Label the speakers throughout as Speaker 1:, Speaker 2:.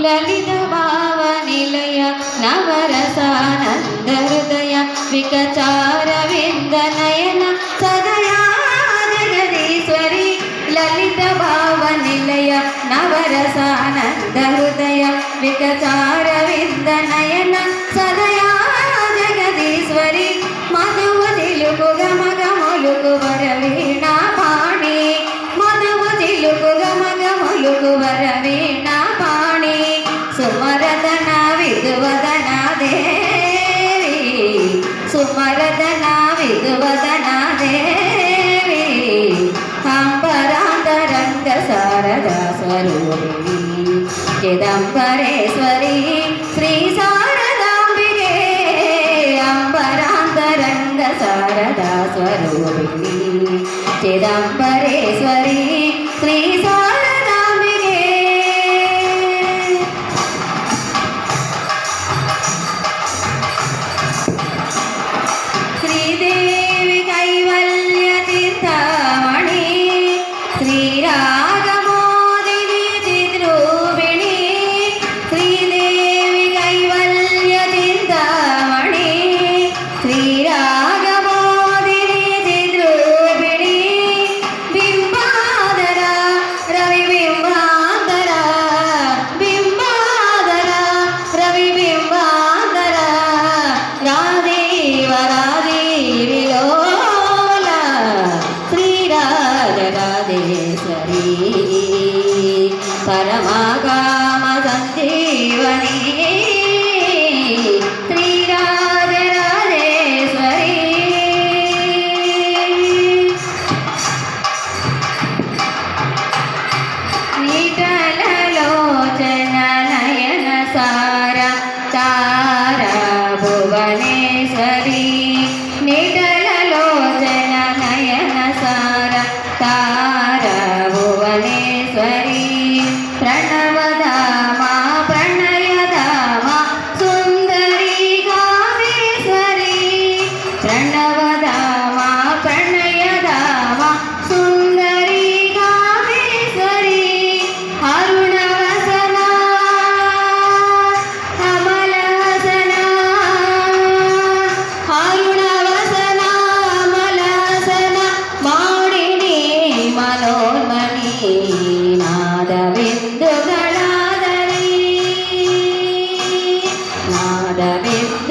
Speaker 1: ಲಲಿತ ಭಾವ ನಿಲಯ ನವರಸಾನಂದ ಹೃದಯ ವಿಕಚಾರವಿಂದ ನಯನ ಸದಯಾ ಜಗದೀಶ್ವರಿ ಲಲಿತ ಭಾವ ನಿಲಯ ನವರಸಾನಂದ ಹೃದಯ ವಿಕಚಾರವಿಂದ ನಯನ ಸದಯಾ ಜಗದೀಶ್ವರಿ ಮಧುವ ತಿಲುಕು ಗಮಗ ಮುಲುಕು ವರವೀಣಾ ಪಾಣಿ ಮಧುವ ತಿಲುಕು ಗಮಗ ಮುಲುಕು ವರವೀಣಾ ಪಾಣಿ ಸುಮರದನ ವಿದುವದನ ದೇವಿ ಸುಮರದನ ವಿದುವದನ ದೇವಿ ಅಂಬರಾಂತರಂಗ ಶಾರದಾ ಸ್ವರೂಪಿಣಿ ಚಿದಂಬರೇಶ್ವರಿ ಶ್ರೀ ಶಾರದಾಂಬಿಕೆ ಅಂಬರಾಂತರಂಗ ಶಾರದಾ ಸ್ವರೂಪಿಣಿ ಚಿದಂಬರೇಶ್ವರಿ ಶ್ರೀ ಶಾರದಾಂಬಿಕೆ ಶ್ರೀದೇವಿ ಕೈವಲ್ಯ ತೀರ್ಥಮಣಿ ಶ್ರೀರಾಗಮೋದಿನಿ ಚಿದ್ರೂಪಿಣಿ ಶ್ರೀದೇವಿ ಕೈವಲ್ಯ ತೀರ್ಥಮಣಿ ಶ್ರೀರಾಗಮೋದಿನಿ ಚಿದ್ರೂಪಿಣಿ ಬಿಂಬಾದರ ರವಿ ಬಿಂಬಾದರ ಬಿಂಬಾದರ ರವಿ ಬಿಂಬಾದರ ರಾಧೀವ ರಾಧೀವಿ ಲೋಲ ಶ್ರೀರಾಜರಾಧೇಶ್ವರಿ ಪರಮಾಗಾಮ ಸಂಜೀವನಿ ಶ್ರೀರಾಜರಾಧೇಶ್ವರಿ ನಿಟಲಲೋಚನ ನಯನ ಸಾರ ತಾರ ಭುವನೇಶ್ವರಿ ನಿಟಲಲೋಚನ ನಯನ ಸಾರ ತಾರ ಭುವನೇಶ್ವರಿ ಪ್ರಣವಧಾಮ ಪ್ರಣಯಧಾಮ ಸುಂದರಿ ಕಾಮೇಶ್ವರಿ ಪ್ರಣವಧಾಮ ಪ್ರಣಯಧಾಮ ಸುಂದರಿ ಕಾಮೇಶ್ವರಿ ಅರುಣವಸನ ಅಮಲವಸನ ಅರುಣವಸನ ಅಮಲವಸನ ಮಾಡಿನಿ ಮನೋನ್ಮಣಿ ನಾದಬಿಂದುಗಳಾದರಿ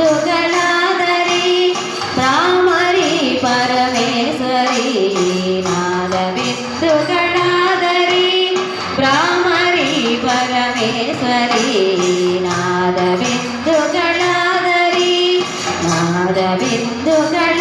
Speaker 1: ನಾದಬಿಂದುಗಳಾದರಿ ಭ್ರಾಮರಿ ಪರಮೇಶ್ವರಿ ನಾದಬಿಂದುಗಳಾದರಿ ಭ್ರಾಮರಿ ಪರಮೇಶ್ವರಿ ನಾದಬಿಂದುಗಳಾದರಿ ನಾದಬಿಂದುಗಳ